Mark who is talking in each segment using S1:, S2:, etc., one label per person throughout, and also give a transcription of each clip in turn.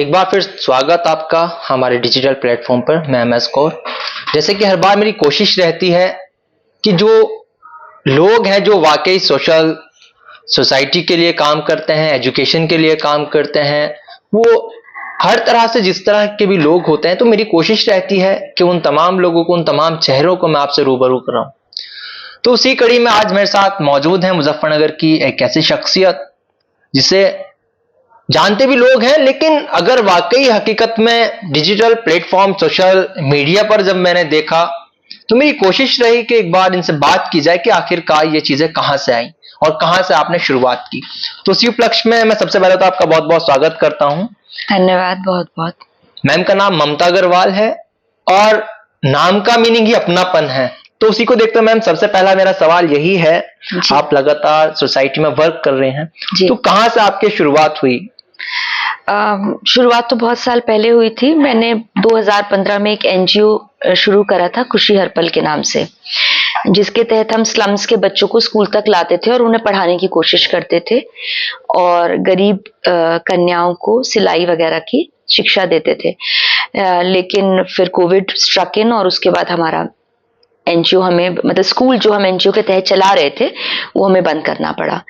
S1: एक बार फिर स्वागत आपका हमारे डिजिटल प्लेटफॉर्म पर। मैं MS कौर। जैसे कि हर बार मेरी कोशिश रहती है कि जो लोग हैं जो वाकई सोसाइटी के लिए काम करते हैं, एजुकेशन के लिए काम करते हैं, वो हर तरह से जिस तरह के भी लोग होते हैं, तो मेरी कोशिश रहती है कि उन तमाम लोगों को, उन तमाम चेहरों को मैं आपसे रूबरू कराऊं। तो उसी कड़ी में आज मेरे साथ मौजूद है मुजफ्फरनगर की एक ऐसी शख्सियत जिसे जानते भी लोग हैं, लेकिन अगर वाकई हकीकत में डिजिटल प्लेटफॉर्म, सोशल मीडिया पर जब मैंने देखा तो मेरी कोशिश रही कि एक बार इनसे बात की जाए कि आखिरकार ये चीजें कहां से आई और कहां से आपने शुरुआत की। तो उसी उपलक्ष्य में मैं सबसे पहले तो आपका बहुत बहुत स्वागत करता हूं।
S2: धन्यवाद, बहुत बहुत।
S1: मैम का नाम ममता अग्रवाल है और नाम का मीनिंग ही अपनापन है। तो उसी को देखते मैम सबसे पहला मेरा सवाल यही है, आप लगातार सोसाइटी में वर्क कर रहे हैं, तो कहां से आपकी शुरुआत हुई?
S2: शुरुआत तो बहुत साल पहले हुई थी। मैंने 2015 में एक NGO शुरू करा था, खुशी हर पल के नाम से, जिसके तहत हम स्लम्स के बच्चों को स्कूल तक लाते थे और उन्हें पढ़ाने की कोशिश करते थे और गरीब कन्याओं को सिलाई वगैरह की शिक्षा देते थे। लेकिन फिर कोविड स्ट्रक इन और उसके बाद हमारा NGO हमें, मतलब स्कूल जो हम NGO के तहत चला रहे थे वो हमें बंद करना पड़ा।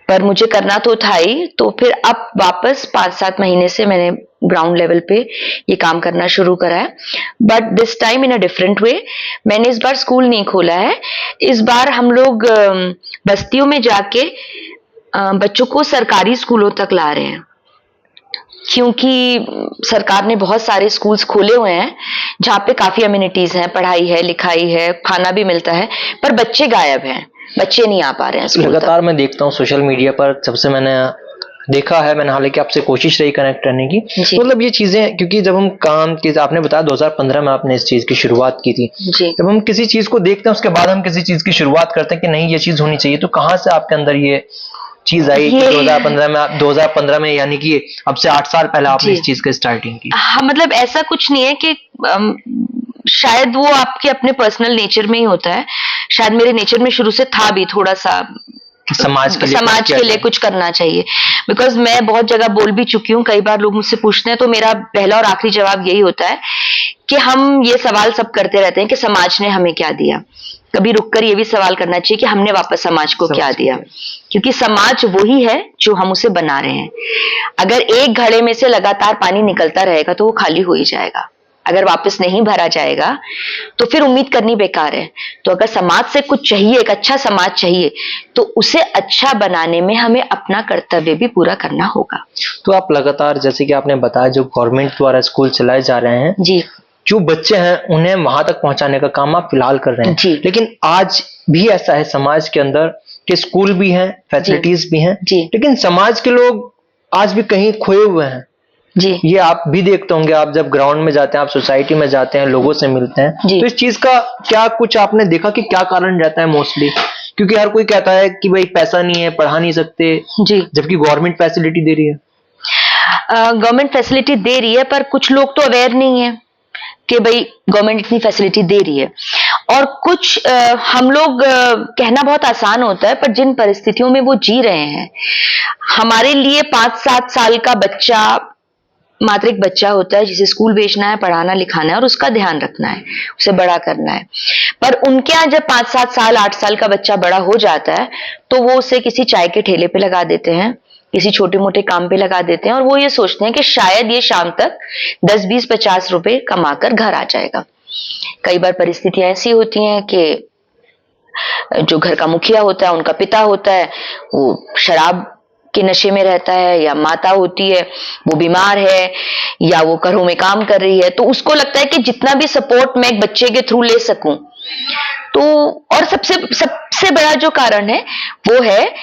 S2: पर मुझे करना तो था ही, तो फिर अब वापस 5-7 महीने से मैंने ग्राउंड लेवल पे ये काम करना शुरू करा है, but this time in a different way. मैंने इस बार स्कूल नहीं खोला है, इस बार हम लोग बस्तियों में जाके बच्चों को सरकारी स्कूलों तक ला रहे हैं, क्योंकि सरकार ने बहुत सारे स्कूल्स खोले हुए हैं जहाँ पे काफी अम्यूनिटीज हैं, पढ़ाई है, लिखाई है, खाना भी मिलता है, पर बच्चे गायब हैं, बच्चे नहीं आ पा रहे हैं स्कूल तक।
S1: लगातार मैं देखता हूँ सोशल मीडिया पर, सबसे मैंने देखा है, मैंने हालांकि आपसे कोशिश रही कनेक्ट करने की, मतलब ये चीजें, क्योंकि जब हम काम की, आपने बताया 2015 में आपने इस चीज की शुरुआत की थी, जब हम किसी चीज को देखते हैं उसके बाद हम किसी चीज की शुरुआत करते हैं कि नहीं ये चीज होनी चाहिए, तो कहाँ से आपके अंदर ये चीज आई कि 2015 में यानी कि अब से 8 साल पहले आपने इस चीज की स्टार्टिंग की?
S2: हाँ, मतलब ऐसा कुछ नहीं है कि शायद वो आपके अपने पर्सनल नेचर में ही होता है। शायद मेरे नेचर में शुरू से था भी थोड़ा सा
S1: समाज
S2: के लिए कुछ करना चाहिए, बिकॉज मैं बहुत जगह बोल भी चुकी हूँ। कई बार लोग मुझसे पूछते हैं तो मेरा पहला और आखिरी जवाब यही होता है कि हम ये सवाल सब करते रहते हैं कि समाज ने हमें क्या दिया। कभी रुककर ये भी सवाल करना चाहिए कि हमने वापस समाज को क्या दिया, क्योंकि समाज वही है जो हम उसे बना रहे हैं। अगर एक घड़े में से लगातार पानी निकलता रहेगा तो वो खाली हो ही जाएगा। अगर वापस नहीं भरा जाएगा तो फिर उम्मीद करनी बेकार है। तो अगर समाज से कुछ चाहिए, एक अच्छा समाज चाहिए, तो उसे अच्छा बनाने में हमें अपना कर्तव्य भी पूरा करना होगा।
S1: तो आप लगातार, जैसे कि आपने बताया, जो गवर्नमेंट द्वारा स्कूल चलाए जा रहे हैं,
S2: जी,
S1: जो बच्चे हैं उन्हें वहां तक पहुंचाने का काम आप फिलहाल कर रहे हैं, लेकिन आज भी ऐसा है समाज के अंदर कि स्कूल भी हैं, फैसिलिटीज भी हैं, लेकिन समाज के लोग आज भी कहीं खोए हुए हैं।
S2: जी,
S1: ये आप भी देखते होंगे, आप जब ग्राउंड में जाते हैं, आप सोसाइटी में जाते हैं, लोगों से मिलते हैं, तो इस चीज का क्या कुछ आपने देखा कि क्या कारण रहता है मोस्टली? क्योंकि हर कोई कहता है कि भाई पैसा नहीं है, पढ़ा नहीं सकते, जबकि गवर्नमेंट फैसिलिटी दे रही है।
S2: गवर्नमेंट फैसिलिटी दे रही है, पर कुछ लोग तो अवेयर नहीं है कि भाई गवर्नमेंट इतनी फैसिलिटी दे रही है। और कुछ हम लोग कहना बहुत आसान होता है, पर जिन परिस्थितियों में वो जी रहे हैं, हमारे लिए 5-7 साल का बच्चा मात्र एक बच्चा होता है जिसे स्कूल भेजना है, पढ़ाना लिखाना है और उसका ध्यान रखना है, उसे बड़ा करना है। पर उनके यहाँ जब 5-7 साल, 8 साल का बच्चा बड़ा हो जाता है तो वो उसे किसी चाय के ठेले पे लगा देते हैं, किसी छोटे मोटे काम पे लगा देते हैं, और वो ये सोचते हैं कि शायद ये शाम तक 10, 20, 50 रुपए कमाकर घर आ जाएगा। कई बार परिस्थितियां ऐसी होती हैं कि जो घर का मुखिया होता है, उनका पिता होता है, वो शराब के नशे में रहता है, या माता होती है वो बीमार है, या वो घरों में काम कर रही है, तो उसको लगता है कि जितना भी सपोर्ट मैं एक बच्चे के थ्रू ले सकूं। तो और सबसे बड़ा जो कारण है वो है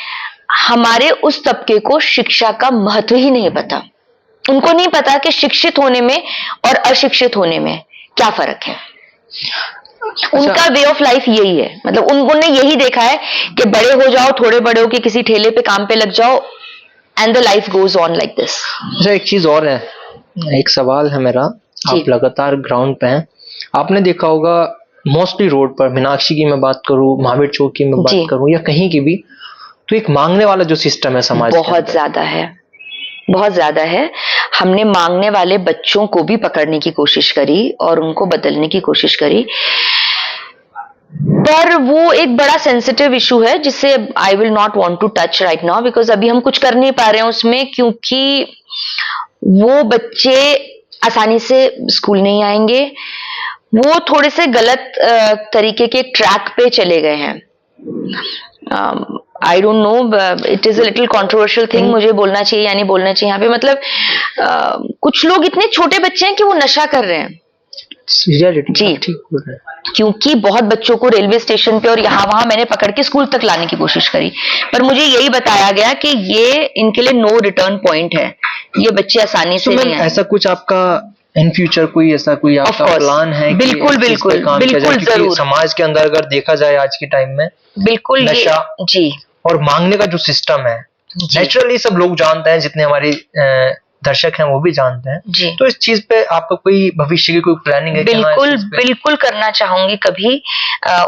S2: हमारे उस तबके को शिक्षा का महत्व ही नहीं पता। उनको नहीं पता कि शिक्षित होने में और अशिक्षित होने में क्या फर्क है। उनका वे ऑफ लाइफ यही है, मतलब उन्होंने यही देखा है कि बड़े हो जाओ, थोड़े बड़े हो के किसी ठेले पे काम पे लग जाओ, and the life goes on like this.
S1: अच्छा, एक चीज और है, एक सवाल है मेरा, आप लगातार ग्राउंड पे हैं, आपने देखा होगा मोस्टली रोड पर, मीनाक्षी की मैं बात करूं, महावीर चौक की मैं बात करूं, या कहीं की भी, तो एक मांगने वाला जो सिस्टम है समाज
S2: बहुत ज्यादा है, बहुत ज्यादा है। हमने मांगने वाले बच्चों को भी पकड़ने की कोशिश करी और उनको बदलने की कोशिश करी, पर वो एक बड़ा सेंसिटिव इशू है जिसे I will not want to touch right now, because अभी हम कुछ कर नहीं पा रहे हैं उसमें, क्योंकि वो बच्चे आसानी से स्कूल नहीं आएंगे, वो थोड़े से गलत तरीके के ट्रैक पे चले गए हैं। I don't know, it is a little controversial thing, मुझे बोलना चाहिए या नहीं बोलना चाहिए यहाँ पे, मतलब कुछ लोग इतने छोटे बच्चे हैं कि वो नशा कर रहे हैं जी,
S1: ठीक बोल रहे हैं।
S2: क्योंकि बहुत बच्चों को रेलवे स्टेशन पे और यहाँ वहां मैंने पकड़ के स्कूल तक लाने की कोशिश करी, पर मुझे यही बताया गया कि ये इनके लिए नो रिटर्न पॉइंट है, ये बच्चे आसानी से नहीं आएंगे।
S1: ऐसा कुछ आपका इन फ्यूचर कोई ऐसा कोई आपका प्लान है?
S2: बिल्कुल बिल्कुल बिल्कुल जरूर।
S1: समाज के अंदर अगर देखा जाए आज के टाइम में
S2: बिल्कुल
S1: नशा
S2: जी
S1: और मांगने का जो सिस्टम है, नेचुरली सब लोग जानते हैं, जितने हमारे दर्शक हैं वो भी जानते हैं
S2: जी।
S1: तो इस चीज पे आपका कोई भविष्य की कोई प्लानिंग है?
S2: बिल्कुल बिल्कुल करना चाहूंगी कभी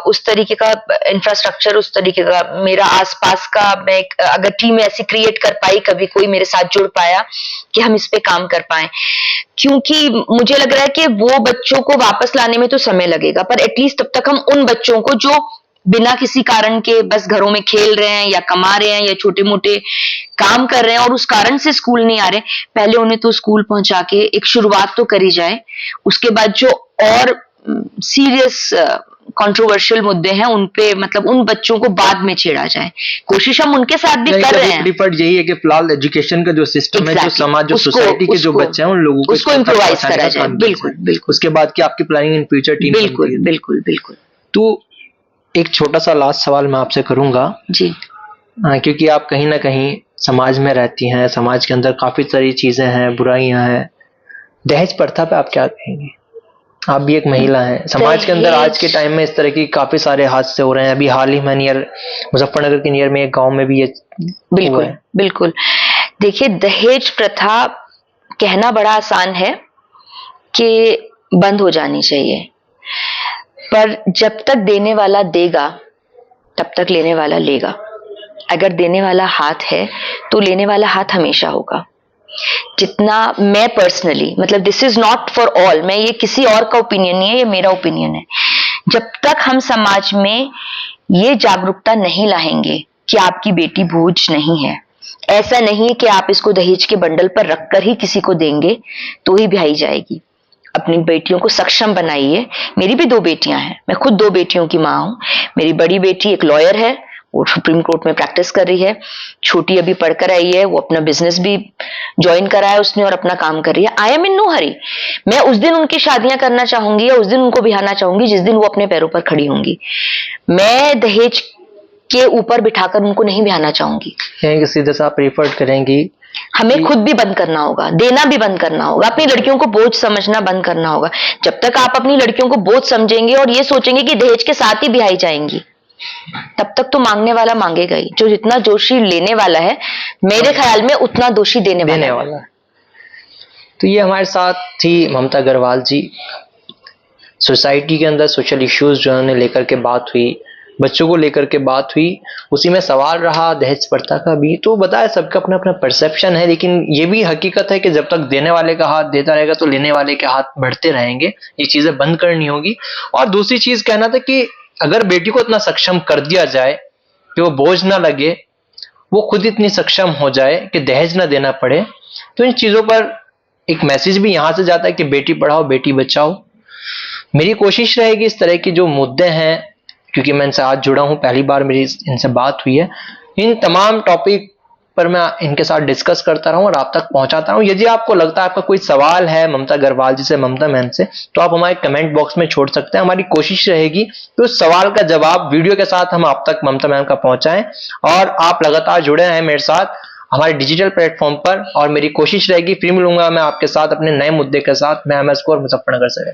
S2: उस तरीके का इंफ्रास्ट्रक्चर, उस तरीके का मेरा आसपास का, मैं अगर टीम ऐसी क्रिएट कर पाई, कभी कोई मेरे साथ जुड़ पाया कि हम इस पे काम कर पाए, क्योंकि मुझे लग रहा है कि वो बच्चों को वापस लाने में तो समय लगेगा, पर एटलीस्ट तब तक हम उन बच्चों को जो बिना किसी कारण के बस घरों में खेल रहे हैं या कमा रहे हैं या छोटे मोटे काम कर रहे हैं और उस कारण से स्कूल नहीं आ रहे, पहले उन्हें तो स्कूल पहुंचा के एक शुरुआत तो करी जाए। उसके बाद जो और सीरियस कंट्रोवर्शियल मुद्दे हैं उन पे, मतलब उन बच्चों को बाद में छेड़ा जाए। कोशिश हम उनके साथ भी कर रहे हैं।
S1: डिफॉल्ट यही है कि फिलहाल एजुकेशन का जो सिस्टम है, जो समाज, जो सोसाइटी के जो बच्चे हैं उन लोगों को
S2: उसको इम्प्रोवाइज करा जाए। बिल्कुल बिल्कुल।
S1: उसके बाद की आपकी प्लानिंग इन फ्यूचर टीम?
S2: बिल्कुल बिल्कुल बिल्कुल।
S1: तो एक छोटा सा लास्ट सवाल मैं आपसे करूंगा
S2: जी,
S1: क्योंकि आप कहीं ना कहीं समाज में रहती हैं, समाज के अंदर काफी सारी चीजें हैं, बुराइयां हैं, दहेज प्रथा पे आप क्या कहेंगे? आप भी एक महिला हैं, समाज के अंदर आज के टाइम में इस तरह की काफी सारे हादसे हो रहे हैं। अभी हाल ही में नियर मुजफ्फरनगर के नियर में एक गांव में भी ये
S2: बिल्कुल बिल्कुल। देखिए, दहेज प्रथा कहना बड़ा आसान है कि बंद हो जानी चाहिए, पर जब तक देने वाला देगा तब तक लेने वाला लेगा। अगर देने वाला हाथ है तो लेने वाला हाथ हमेशा होगा। जितना मैं पर्सनली, मतलब this is not for all, मैं ये किसी और का ओपिनियन नहीं है, ये मेरा ओपिनियन है, जब तक हम समाज में ये जागरूकता नहीं लाएंगे कि आपकी बेटी बोझ नहीं है, ऐसा नहीं है कि आप इसको दहेज के बंडल पर रखकर ही किसी को देंगे तो ही ब्याही जाएगी। अपनी बेटियों को सक्षम बनाइए। मेरी भी 2 बेटियां हैं, मैं खुद 2 बेटियों की माँ हूं। मेरी बड़ी बेटी एक लॉयर है, वो सुप्रीम कोर्ट में प्रैक्टिस कर रही है। छोटी अभी पढ़कर आई है, वो अपना बिजनेस भी ज्वाइन करा है उसने और अपना काम कर रही है। I am in no hurry. मैं उस दिन उनकी शादियां करना चाहूंगी या उस दिन उनको बिहाना चाहूंगी जिस दिन वो अपने पैरों पर खड़ी होंगी। मैं दहेज के ऊपर बिठाकर उनको नहीं बिहाना चाहूंगी।
S1: सीधे से आप प्रेफर करेंगी?
S2: हमें खुद भी बंद करना होगा, देना भी बंद करना होगा, अपनी लड़कियों को बोझ समझना बंद करना होगा। जब तक आप अपनी लड़कियों को बोझ समझेंगे और ये सोचेंगे कि दहेज के साथ ही ब्याही जाएंगी, तब तक तो मांगने वाला मांगेगा ही। जो जितना दोषी लेने वाला है, मेरे ख्याल में उतना दोषी देने वाला है।
S1: तो ये हमारे साथ थी ममता अग्रवाल जी। सोसाइटी के अंदर सोशल इश्यूज जो है लेकर के बात हुई, बच्चों को लेकर के बात हुई, उसी में सवाल रहा दहेज प्रथा का भी। तो बताया सबका अपना अपना परसेप्शन है, लेकिन ये भी हकीकत है कि जब तक देने वाले का हाथ देता रहेगा तो लेने वाले के हाथ बढ़ते रहेंगे। ये चीजें बंद करनी होगी। और दूसरी चीज कहना था कि अगर बेटी को इतना सक्षम कर दिया जाए कि वो बोझ ना लगे, वो खुद इतनी सक्षम हो जाए कि दहेज ना देना पड़े, तो इन चीजों पर एक मैसेज भी यहां से जाता है कि बेटी पढ़ाओ बेटी बचाओ। मेरी कोशिश रहेगी इस तरह की जो मुद्दे हैं, क्योंकि मैं इनसे आज जुड़ा हूं, पहली बार मेरी इनसे बात हुई है, इन तमाम टॉपिक पर मैं इनके साथ डिस्कस करता रहूं और आप तक पहुंचाता रहूं। यदि आपको लगता है आपका कोई सवाल है ममता अग्रवाल जी से, ममता मैम से, तो आप हमारे कमेंट बॉक्स में छोड़ सकते हैं। हमारी कोशिश रहेगी कि उस सवाल का जवाब वीडियो के साथ हम आप तक ममता मैम का पहुंचाएं। और आप लगातार जुड़े हैं मेरे साथ हमारे डिजिटल प्लेटफॉर्म पर, और मेरी कोशिश रहेगी फिर मिलूंगा मैं आपके साथ अपने नए मुद्दे के साथ। मैं MS कौर, मुजफ्फरनगर से।